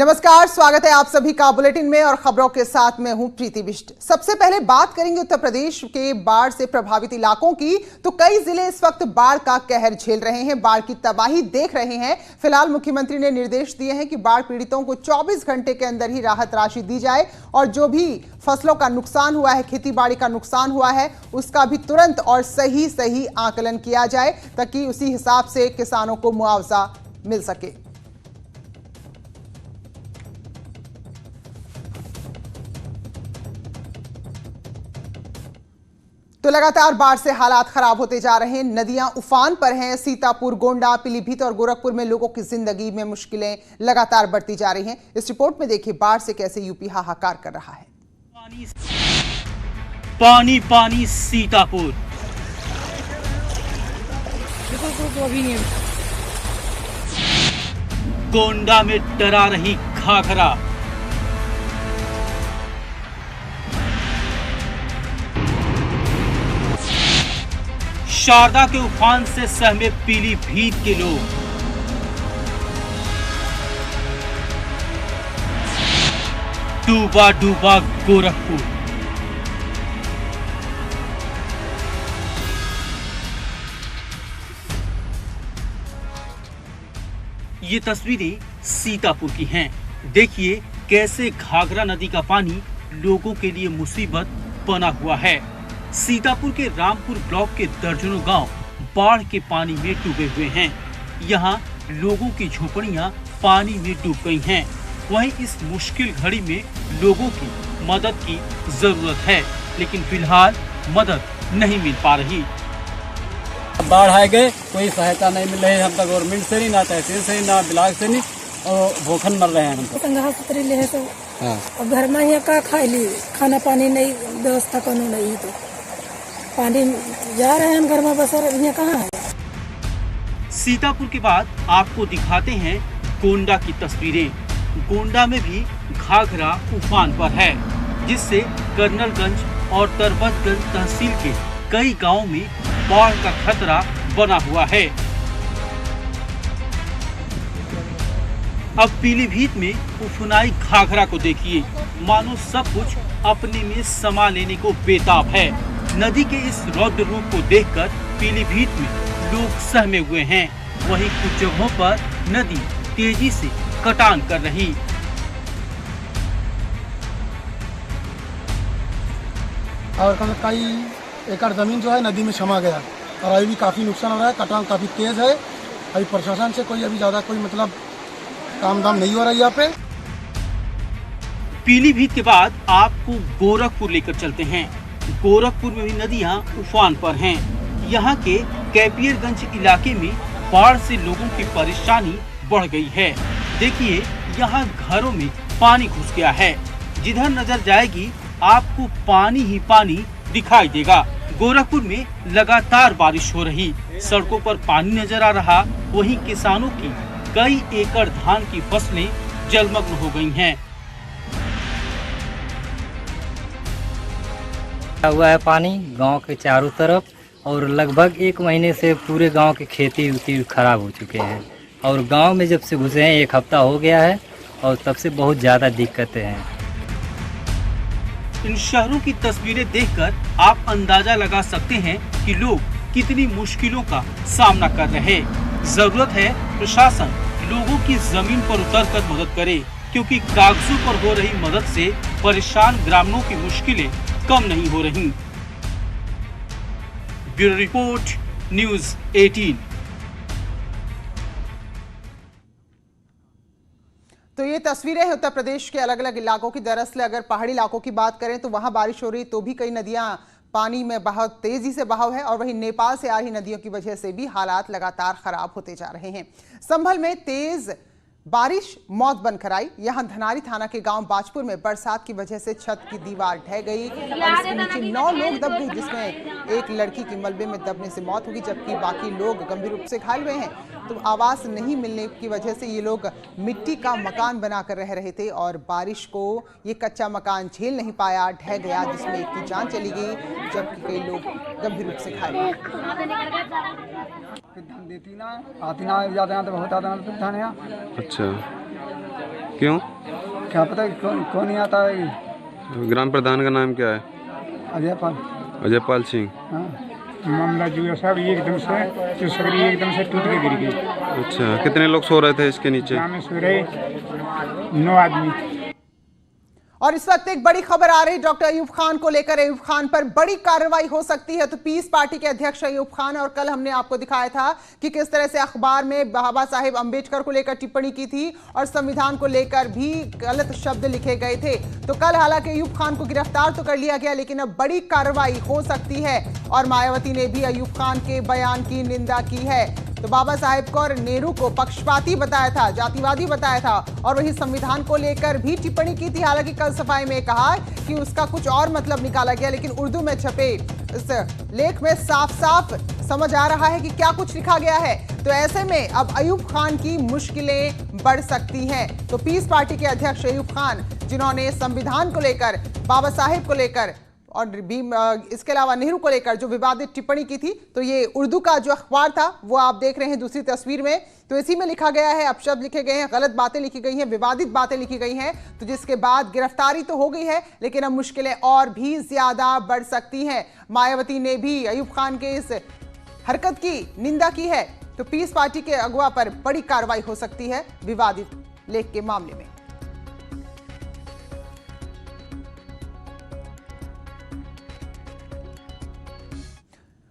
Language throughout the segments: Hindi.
नमस्कार, स्वागत है आप सभी का बुलेटिन में और खबरों के साथ मैं हूं प्रीति बिष्ट। सबसे पहले बात करेंगे उत्तर प्रदेश के बाढ़ से प्रभावित इलाकों की। तो कई जिले इस वक्त बाढ़ का कहर झेल रहे हैं, बाढ़ की तबाही देख रहे हैं। फिलहाल मुख्यमंत्री ने निर्देश दिए हैं कि बाढ़ पीड़ितों को 24 घंटे के अंदर ही राहत राशि दी जाए और जो भी फसलों का नुकसान हुआ है, खेती बाड़ी का नुकसान हुआ है, उसका भी तुरंत और सही आकलन किया जाए ताकि उसी हिसाब से किसानों को मुआवजा मिल सके। तो लगातार बाढ़ से हालात खराब होते जा रहे हैं, नदियां उफान पर हैं। सीतापुर, गोंडा, पीलीभीत और गोरखपुर में लोगों की जिंदगी में मुश्किलें लगातार बढ़ती जा रही हैं। इस रिपोर्ट में देखिए बाढ़ से कैसे यूपी हाहाकार कर रहा है। पानी पानी सीतापुर, गोंडा में डरा रही घाघरा, शारदा के उफान से सहमे पीलीभीत के लोग, डूबा डूबा गोरखपुर। ये तस्वीरें सीतापुर की हैं। देखिए कैसे घाघरा नदी का पानी लोगों के लिए मुसीबत बना हुआ है। सीतापुर के रामपुर ब्लॉक के दर्जनों गांव बाढ़ के पानी में डूबे हुए हैं। यहां लोगों की झोपड़ियां पानी में डूब गई हैं। वहीं इस मुश्किल घड़ी में लोगों की मदद की जरूरत है, लेकिन फिलहाल मदद नहीं मिल पा रही। बाढ़ आ गए, कोई सहायता नहीं मिल रही है। हम तो गवर्नमेंट से नहीं, ना तहसील से, ना ब्लॉक से नहीं, और भूखन मर रहे हैं हम तो। ले तो अब घर में यहाँ का खा ली, खाना पानी नहीं, व्यवस्था कोनो नहीं है। तो पानी जा रहे हैं हम घर में, बस यहाँ कहाँ है। सीतापुर के बाद आपको दिखाते हैं गोंडा की तस्वीरें। गोंडा में भी घाघरा उफान पर है, जिससे कर्नलगंज और तरबतगंज तहसील के कई गांवों में बाढ़ का खतरा बना हुआ है। अब पीलीभीत में उफनाई घाघरा को देखिए, मानो सब कुछ अपने में समा लेने को बेताब है। नदी के इस रौद्र रूप को देखकर पीलीभीत में लोग सहमे हुए हैं। वहीं कुछ जगहों पर नदी तेजी से कटान कर रही। और कई एकड़ जमीन जो है नदी में समा गया और अभी भी काफी नुकसान हो रहा है। कटान काफी तेज है। अभी प्रशासन से कोई अभी ज्यादा कोई मतलब काम धाम नहीं हो रहा है यहाँ पे। पीलीभीत के बाद आपको गोरखपुर लेकर चलते हैं। गोरखपुर में भी नदियां उफान पर हैं। यहाँ के कैपियरगंज इलाके में बाढ़ से लोगों की परेशानी बढ़ गई है। देखिए यहाँ घरों में पानी घुस गया है। जिधर नजर जाएगी आपको पानी ही पानी दिखाई देगा। गोरखपुर में लगातार बारिश हो रही, सड़कों पर पानी नजर आ रहा। वहीं किसानों की कई एकड़ धान की फसलें जलमग्न हो गई हैं। हुआ है पानी गांव के चारों तरफ, और लगभग 1 महीने से पूरे गांव की खेती उती खराब हो चुके हैं। और गांव में जब से घुसे हैं 1 हफ्ता हो गया है और तब से बहुत ज़्यादा दिक्कतें हैं। इन शहरों की तस्वीरें देखकर आप अंदाजा लगा सकते हैं कि लोग कितनी मुश्किलों का सामना कर रहे हैं। जरूरत है प्रशासन लोगों की जमीन पर उतरकर मदद करे, क्योंकि कागजों पर हो रही मदद से परेशान ग्रामीणों की मुश्किलें कम नहीं हो रही। Bureau report, news 18। तो ये तस्वीरें हैं उत्तर प्रदेश के अलग अलग इलाकों की। दरअसल अगर पहाड़ी इलाकों की बात करें तो वहां बारिश हो रही तो भी कई नदियां पानी में बहुत तेजी से बहाव है, और वहीं नेपाल से आ रही नदियों की वजह से भी हालात लगातार खराब होते जा रहे हैं। संभल में तेज बारिश मौत बनकर आई। यहां धनारी थाना के गांव बाजपुर में बरसात की वजह से छत की दीवार ढह गई और इसके नीचे 9 लोग दब गए, जिसमें एक लड़की की मलबे में दबने से मौत होगी, जबकि बाकी लोग गंभीर रूप से घायल हुए हैं। तो आवास नहीं मिलने की वजह से ये लोग मिट्टी का मकान बनाकर रह रहे थे और बारिश को ये कच्चा मकान झेल नहीं पाया, ढह गया, जिसमें एक की जान चली गई, जबकि कई लोग गंभीर रूप से घायल हुए। धान देती ना आती ना, ज्यादा तो बहुत आते ना धान। अच्छा, क्यों? क्या पता कौन नहीं आता है। ग्राम प्रधान का नाम क्या है? अजयपाल। अजयपाल सिंह। हाँ। मामला जो है साहब एकदम से जो सगरी एकदम से टूट के गिर गई। अच्छा, कितने लोग सो रहे थे इसके नीचे? में सो रहे 9 आदमी। और इस वक्त एक बड़ी खबर आ रही है डॉक्टर अयूब खान को लेकर। अयूब खान पर बड़ी कार्रवाई हो सकती है। तो पीस पार्टी के अध्यक्ष अयूब खान, और कल हमने आपको दिखाया था कि किस तरह से अखबार में बाबा साहेब अंबेडकर को लेकर टिप्पणी की थी और संविधान को लेकर भी गलत शब्द लिखे गए थे। तो कल हालांकि अयूब खान को गिरफ्तार तो कर लिया गया, लेकिन अब बड़ी कार्रवाई हो सकती है। और मायावती ने भी अयूब खान के बयान की निंदा की है। तो बाबा साहेब को और नेहरू को पक्षपाती बताया था, जातिवादी बताया था, और वही संविधान को लेकर भी टिप्पणी की थी। हालांकि कल सफाई में कहा कि उसका कुछ और मतलब निकाला गया, लेकिन उर्दू में छपे इस लेख में साफ साफ समझ आ रहा है कि क्या कुछ लिखा गया है। तो ऐसे में अब अयूब खान की मुश्किलें बढ़ सकती हैं। तो पीस पार्टी के अध्यक्ष अयूब खान, जिन्होंने संविधान को लेकर, बाबा साहेब को लेकर और भी इसके अलावा नेहरू को लेकर जो विवादित टिप्पणी की थी, तो ये उर्दू का जो अखबार था वो आप देख रहे हैं दूसरी तस्वीर में। तो इसी में लिखा गया है, अपशब्द लिखे गए हैं, गलत बातें लिखी गई हैं, विवादित बातें लिखी गई हैं। तो जिसके बाद गिरफ्तारी तो हो गई है, लेकिन अब मुश्किलें और भी ज्यादा बढ़ सकती हैं। मायावती ने भी अयूब खान के इस हरकत की निंदा की है। तो पीस पार्टी के अगुवा पर बड़ी कार्रवाई हो सकती है विवादित लेख के मामले में।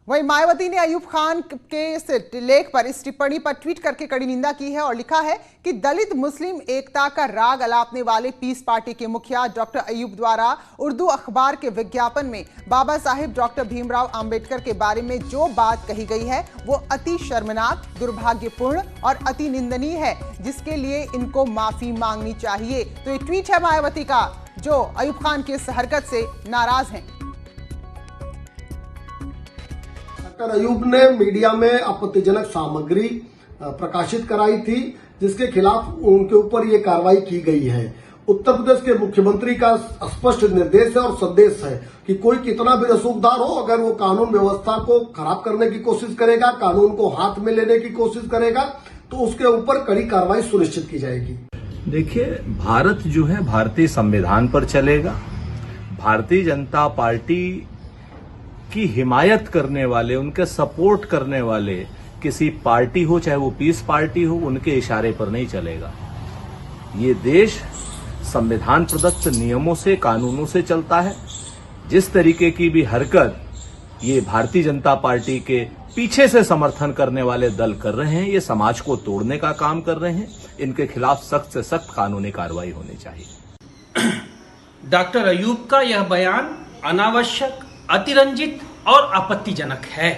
वहीं मायावती ने अयूब खान के इस लेख पर, इस टिप्पणी पर ट्वीट करके कड़ी निंदा की है और लिखा है कि दलित मुस्लिम एकता का राग अलापने वाले पीस पार्टी के मुखिया डॉक्टर अयूब द्वारा उर्दू अखबार के विज्ञापन में बाबा साहेब डॉक्टर भीमराव अंबेडकर के बारे में जो बात कही गई है वो अति शर्मनाक, दुर्भाग्यपूर्ण और अति निंदनीय है, जिसके लिए इनको माफी मांगनी चाहिए। तो ये ट्वीट है मायावती का, जो अयूब खान की इस हरकत से नाराज हैं। डॉक्टर अयूब ने मीडिया में आपत्तिजनक सामग्री प्रकाशित कराई थी, जिसके खिलाफ उनके ऊपर ये कार्रवाई की गई है। उत्तर प्रदेश के मुख्यमंत्री का स्पष्ट निर्देश है और संदेश है कि कोई कितना भी रसूखदार हो, अगर वो कानून व्यवस्था को खराब करने की कोशिश करेगा, कानून को हाथ में लेने की कोशिश करेगा, तो उसके ऊपर कड़ी कार्रवाई सुनिश्चित की जाएगी। देखिए, भारत जो है भारतीय संविधान पर चलेगा। भारतीय जनता पार्टी की हिमायत करने वाले, उनके सपोर्ट करने वाले किसी पार्टी हो, चाहे वो पीस पार्टी हो, उनके इशारे पर नहीं चलेगा। ये देश संविधान प्रदत्त नियमों से, कानूनों से चलता है। जिस तरीके की भी हरकत ये भारतीय जनता पार्टी के पीछे से समर्थन करने वाले दल कर रहे हैं, ये समाज को तोड़ने का काम कर रहे हैं। इनके खिलाफ सख्त से सख्त कानूनी कार्रवाई होनी चाहिए। डॉक्टर अयूब का यह बयान अनावश्यक, अतिरंजित और आपत्तिजनक है।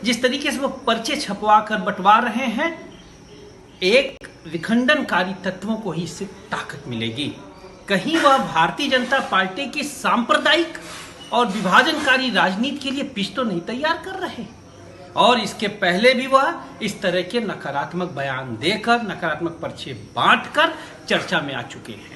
जिस तरीके से वो पर्चे छपवा कर बंटवा रहे हैं, एक विखंडनकारी तत्वों को ही इससे ताकत मिलेगी। कहीं वह भारतीय जनता पार्टी की सांप्रदायिक और विभाजनकारी राजनीति के लिए पिच तो नहीं तैयार कर रहे, और इसके पहले भी वह इस तरह के नकारात्मक बयान देकर, नकारात्मक पर्चे बांटकर चर्चा में आ चुके हैं।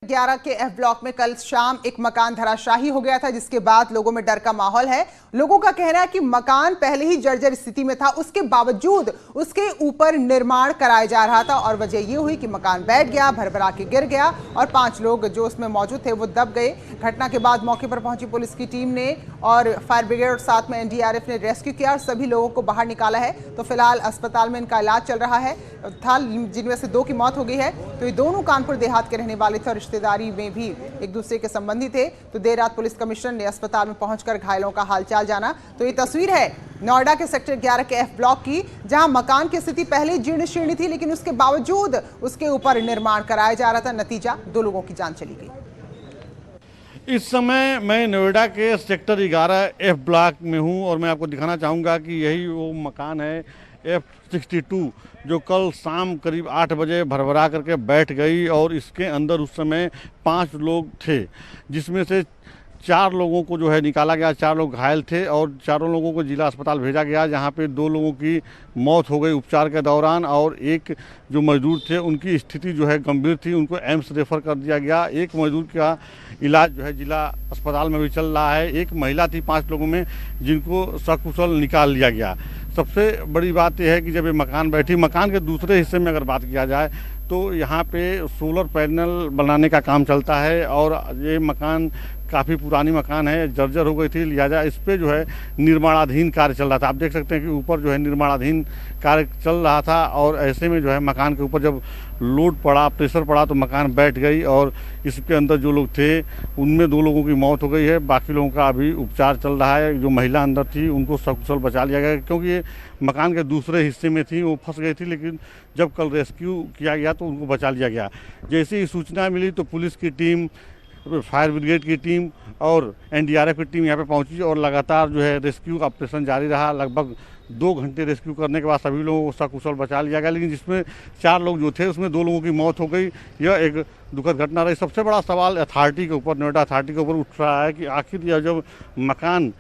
11 के एफ ब्लॉक में कल शाम एक मकान धराशाही हो गया था, जिसके बाद लोगों में डर का माहौल है। लोगों का कहना है कि मकान पहले ही जर्जर स्थिति में था, उसके बावजूद उसके ऊपर निर्माण कराया जा रहा था, और वजह ये हुई कि मकान बैठ गया, भरभरा के गिर गया और 5 लोग जो उसमें मौजूद थे वो दब गए। घटना के बाद मौके पर पहुंची पुलिस की टीम ने और फायर ब्रिगेड और साथ में एनडीआरएफ ने रेस्क्यू किया और सभी लोगों को बाहर निकाला है। तो फिलहाल अस्पताल में इनका इलाज चल रहा है, जिनमें से 2 की मौत हो गई है। तो ये दोनों कानपुर देहात के रहने वाले थे और रिश्तेदारी में भी एक दूसरे के संबंधी थे। तो देर रात पुलिस कमिश्नर ने अस्पताल में पहुंचकर घायलों का हालचाल जाना। तो ये तस्वीर है नोएडा के सेक्टर 11 के एफ ब्लॉक की, जहां मकान की स्थिति पहले जीर्ण शीर्ण थी, लेकिन उसके बावजूद उसके ऊपर निर्माण कराया जा रहा था। नतीजा 2 लोगों की जान चली गई। इस समय मैं नोएडा के सेक्टर 11 एफ ब्लॉक में हूं और मैं आपको दिखाना चाहूँगा कि यही वो मकान है F62, जो कल शाम करीब 8 बजे भरभरा करके बैठ गई और इसके अंदर उस समय 5 लोग थे, जिसमें से 4 लोगों को जो है निकाला गया, 4 लोग घायल थे और 4 लोगों को जिला अस्पताल भेजा गया, जहां पे 2 लोगों की मौत हो गई उपचार के दौरान और एक जो मजदूर थे उनकी स्थिति जो है गंभीर थी, उनको एम्स रेफर कर दिया गया। एक मजदूर का इलाज जो है जिला अस्पताल में भी चल रहा है। एक महिला थी 5 लोगों में, जिनको सकुशल निकाल लिया गया। सबसे बड़ी बात यह है कि जब ये मकान बैठी, मकान के दूसरे हिस्से में अगर बात किया जाए तो यहाँ पे सोलर पैनल बनाने का काम चलता है और ये मकान काफ़ी पुरानी मकान है, जर्जर हो गई थी, लिहाजा इस पे जो है निर्माणाधीन कार्य चल रहा था। आप देख सकते हैं कि ऊपर जो है निर्माणाधीन कार्य चल रहा था और ऐसे में जो है मकान के ऊपर जब लोड पड़ा, प्रेशर पड़ा तो मकान बैठ गई और इसके अंदर जो लोग थे उनमें 2 लोगों की मौत हो गई है। बाकी लोगों का अभी उपचार चल रहा है। जो महिला अंदर थी उनको सकुशल बचा लिया गया क्योंकि ये मकान के दूसरे हिस्से में थी, वो फंस गई थी, लेकिन जब कल रेस्क्यू किया गया तो उनको बचा लिया गया। जैसे ही सूचना मिली तो पुलिस की टीम, फायर ब्रिगेड की टीम और एनडीआरएफ की टीम यहाँ पे पहुंची और लगातार जो है रेस्क्यू ऑपरेशन जारी रहा। लगभग 2 घंटे रेस्क्यू करने के बाद सभी लोगों को सकुशल बचा लिया गया, लेकिन जिसमें 4 लोग जो थे उसमें 2 लोगों की मौत हो गई। यह एक दुखद घटना रही। सबसे बड़ा सवाल अथॉरिटी के ऊपर, नोएडा अथॉरिटी के ऊपर उठ रहा है कि आखिर यह जब मकान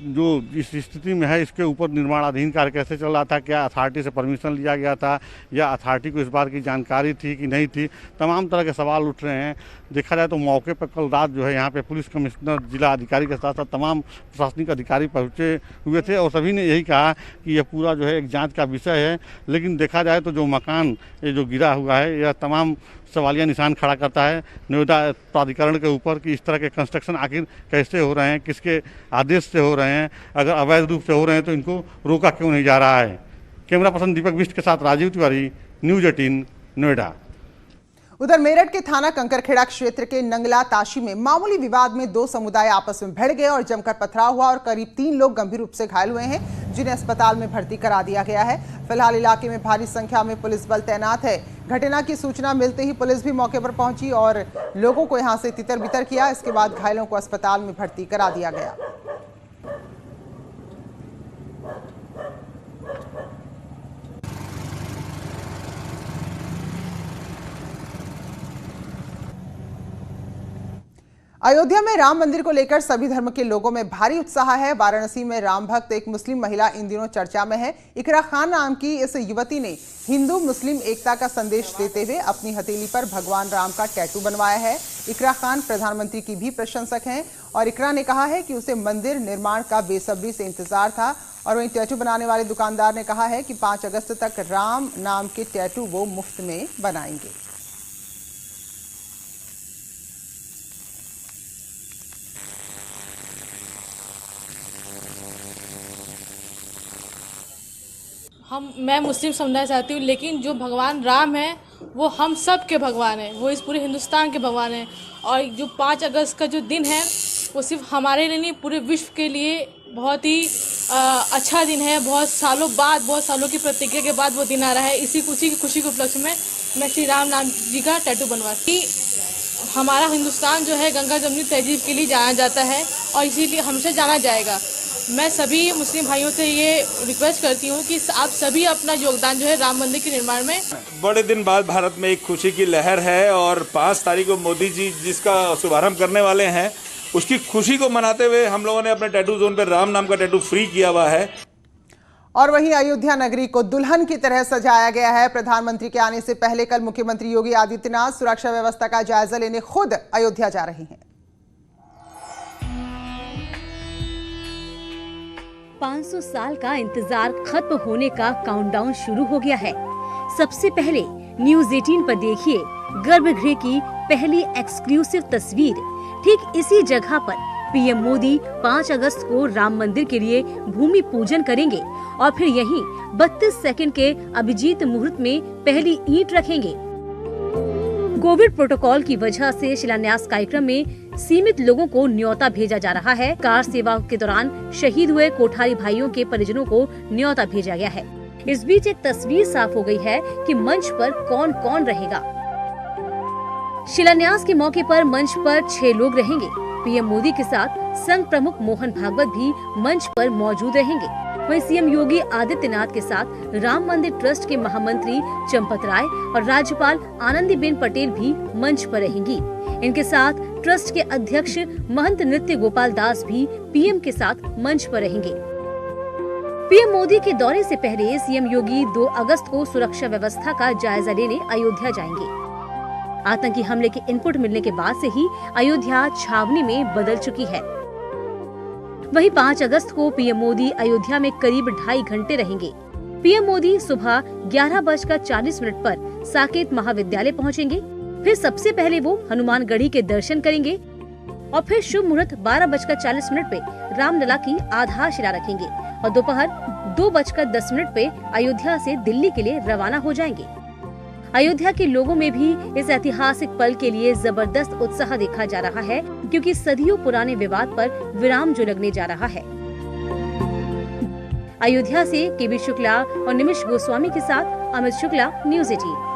जो इस स्थिति में है इसके ऊपर निर्माणाधीन कार्य कैसे चल रहा था, क्या अथॉरिटी से परमिशन लिया गया था या अथॉरिटी को इस बात की जानकारी थी कि नहीं थी, तमाम तरह के सवाल उठ रहे हैं। देखा जाए तो मौके पर कल रात जो है यहाँ पे पुलिस कमिश्नर, जिला अधिकारी के साथ साथ तमाम प्रशासनिक अधिकारी पहुँचे हुए थे और सभी ने यही कहा कि यह पूरा जो है एक जाँच का विषय है। लेकिन देखा जाए तो जो मकान ये जो गिरा हुआ है यह तमाम सवालिया निशान खड़ा करता है नोएडा प्राधिकरण के ऊपर कि इस तरह के कंस्ट्रक्शन आखिर कैसे हो रहे हैं, किसके आदेश से हो रहे हैं, अगर अवैध रूप से हो रहे हैं तो इनको रोका क्यों नहीं जा रहा है। कैमरा पर्सन दीपक बिष्ट के साथ राजीव तिवारी, न्यूज़ 18 नोएडा। उधर मेरठ के थाना कंकरखेड़ा क्षेत्र के नंगला ताशी में मामूली विवाद में 2 समुदाय आपस में भिड़ गए और जमकर पथराव हुआ और करीब 3 लोग गंभीर रूप से घायल हुए हैं, जिन्हें अस्पताल में भर्ती करा दिया गया है। फिलहाल इलाके में भारी संख्या में पुलिस बल तैनात है। घटना की सूचना मिलते ही पुलिस भी मौके पर पहुंची और लोगों को यहां से तितर बितर किया। इसके बाद घायलों को अस्पताल में भर्ती करा दिया गया। अयोध्या में राम मंदिर को लेकर सभी धर्म के लोगों में भारी उत्साह है। वाराणसी में राम भक्त एक मुस्लिम महिला इन दिनों चर्चा में है। इकरा खान नाम की इस युवती ने हिंदू मुस्लिम एकता का संदेश देते हुए अपनी हथेली पर भगवान राम का टैटू बनवाया है। इकरा खान प्रधानमंत्री की भी प्रशंसक हैं और इकरा ने कहा है कि उसे मंदिर निर्माण का बेसब्री से इंतजार था। और वहीं टैटू बनाने वाले दुकानदार ने कहा है कि 5 अगस्त तक राम नाम के टैटू वो मुफ्त में बनाएंगे। मैं मुस्लिम समुदाय से आती हूँ, लेकिन जो भगवान राम है वो हम सब के भगवान हैं, वो इस पूरे हिंदुस्तान के भगवान हैं। और जो 5 अगस्त का जो दिन है वो सिर्फ हमारे लिए नहीं, पूरे विश्व के लिए बहुत ही अच्छा दिन है। बहुत सालों बाद, बहुत सालों की प्रतिज्ञा के बाद वो दिन आ रहा है। इसी खुशी के उपलक्ष्य में मैं श्री राम नाम जी का टैटू बनवाती। हमारा हिंदुस्तान जो है गंगा जमुनी तहजीब के लिए जाना जाता है और इसीलिए हमेशा जाना जाएगा। मैं सभी मुस्लिम भाइयों से ये रिक्वेस्ट करती हूँ कि आप सभी अपना योगदान जो है राम मंदिर के निर्माण में। बड़े दिन बाद भारत में एक खुशी की लहर है और 5 तारीख को मोदी जी जिसका शुभारंभ करने वाले हैं, उसकी खुशी को मनाते हुए हम लोगों ने अपने टैटू जोन पर राम नाम का टैटू फ्री किया हुआ है। और वहीं अयोध्या नगरी को दुल्हन की तरह सजाया गया है। प्रधानमंत्री के आने से पहले कल मुख्यमंत्री योगी आदित्यनाथ सुरक्षा व्यवस्था का जायजा लेने खुद अयोध्या जा रहे हैं। 500 साल का इंतजार खत्म होने का काउंटडाउन शुरू हो गया है। सबसे पहले न्यूज़ 18 पर देखिए गर्भगृह की पहली एक्सक्लूसिव तस्वीर। ठीक इसी जगह पर पीएम मोदी 5 अगस्त को राम मंदिर के लिए भूमि पूजन करेंगे और फिर यहीं 32 सेकंड के अभिजीत मुहूर्त में पहली ईंट रखेंगे। कोविड प्रोटोकॉल की वजह से शिलान्यास कार्यक्रम में सीमित लोगों को न्योता भेजा जा रहा है। कार सेवा के दौरान शहीद हुए कोठारी भाइयों के परिजनों को न्योता भेजा गया है। इस बीच एक तस्वीर साफ हो गई है कि मंच पर कौन कौन रहेगा। शिलान्यास के मौके पर मंच पर 6 लोग रहेंगे। पीएम मोदी के साथ संघ प्रमुख मोहन भागवत भी मंच पर मौजूद रहेंगे। वहीं सीएम योगी आदित्यनाथ के साथ राम मंदिर ट्रस्ट के महामंत्री चंपत राय और राज्यपाल आनंदीबेन पटेल भी मंच पर रहेंगी। इनके साथ ट्रस्ट के अध्यक्ष महंत नृत्य गोपाल दास भी पीएम के साथ मंच पर रहेंगे। पीएम मोदी के दौरे से पहले सीएम योगी 2 अगस्त को सुरक्षा व्यवस्था का जायजा लेने अयोध्या जाएंगे। आतंकी हमले के इनपुट मिलने के बाद से ही अयोध्या छावनी में बदल चुकी है। वहीं 5 अगस्त को पीएम मोदी अयोध्या में करीब 2.5 घंटे रहेंगे। पीएम मोदी सुबह 11:40 पर साकेत महाविद्यालय पहुंचेंगे। फिर सबसे पहले वो हनुमानगढ़ी के दर्शन करेंगे और फिर शुभ मुहूर्त 12:40 पे रामलला की आधारशिला रखेंगे और दोपहर 2:10 पे अयोध्या से दिल्ली के लिए रवाना हो जाएंगे। अयोध्या के लोगों में भी इस ऐतिहासिक पल के लिए जबरदस्त उत्साह देखा जा रहा है, क्योंकि सदियों पुराने विवाद पर विराम जो लगने जा रहा है। अयोध्या से केबी शुक्ला और निमिष गोस्वामी के साथ अमित शुक्ला, न्यूज़ 18।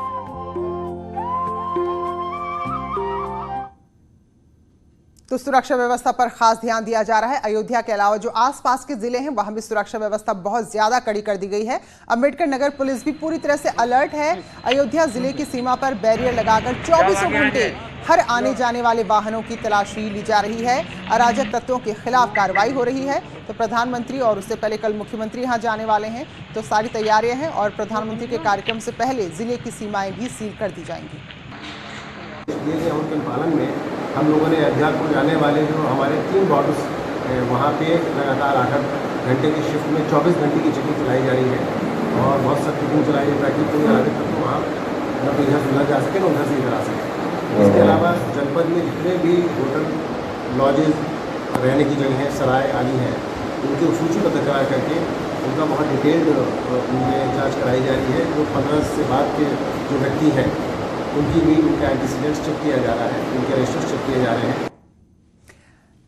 तो सुरक्षा व्यवस्था पर खास ध्यान दिया जा रहा है। अयोध्या के अलावा जो आसपास के जिले हैं वहां भी सुरक्षा व्यवस्था बहुत ज्यादा कड़ी कर दी गई है। अंबेडकर नगर पुलिस भी पूरी तरह से अलर्ट है। अयोध्या जिले की सीमा पर बैरियर लगाकर 24 घंटे हर आने जाने वाले वाहनों की तलाशी ली जा रही है। अराजक तत्वों के खिलाफ कार्रवाई हो रही है। तो प्रधानमंत्री और उससे पहले कल मुख्यमंत्री यहाँ जाने वाले हैं, तो सारी तैयारियां हैं और प्रधानमंत्री के कार्यक्रम से पहले जिले की सीमाएं भी सील कर दी जाएंगी। उनके पालन में हम लोगों ने अयोध्या को जाने वाले जो हमारे 3 बॉर्डर्स वहाँ पे लगातार 8 घंटे की शिफ्ट में 24 घंटे की चेकिंग चलाई जा रही है और बहुत सब चेकिंग चलाई है ताकि कोई आगे तक तो वहाँ मतलब इधर से उधर जा सके ना उधर से इधर आ सके। इसके अलावा जनपद में जितने भी होटल, लॉजेज, रहने की जगह हैं, सराय आदि हैं, उनकी सूचीबद्ध करा करके उनका बहुत डिटेल्ड उनमें जाँच कराई जा रही है। जो 15 से बाद के जो व्यक्ति हैं उनकी भी उनका एंटीसीडेंट्स चेक किया जा रहा है, उनके रजिस्टर्स चेक किए जा रहे हैं।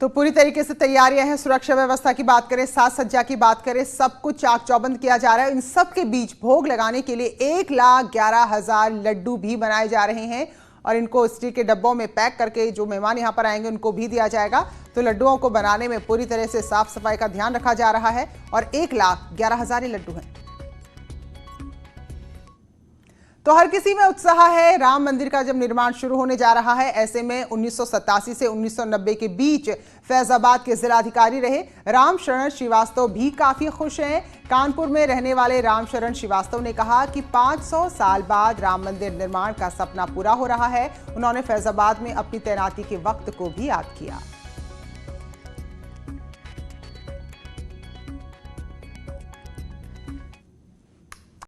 तो पूरी तरीके से तैयारियां हैं। सुरक्षा व्यवस्था की बात करें, साज सज्जा की बात करें, सब कुछ चाक चौबंद किया जा रहा है। इन सब के बीच भोग लगाने के लिए 1,11,000 लड्डू भी बनाए जा रहे हैं और इनको स्टील के डब्बों में पैक करके जो मेहमान यहाँ पर आएंगे उनको भी दिया जाएगा। तो लड्डुओं को बनाने में पूरी तरह से साफ सफाई का ध्यान रखा जा रहा है और 1,11,000 लड्डू हैं। तो हर किसी में उत्साह है। राम मंदिर का जब निर्माण शुरू होने जा रहा है, ऐसे में 1987 से 1990 के बीच फैजाबाद के जिलाधिकारी रहे राम शरण श्रीवास्तव भी काफी खुश हैं। कानपुर में रहने वाले राम शरण श्रीवास्तव ने कहा कि 500 साल बाद राम मंदिर निर्माण का सपना पूरा हो रहा है। उन्होंने फैजाबाद में अपनी तैनाती के वक्त को भी याद किया।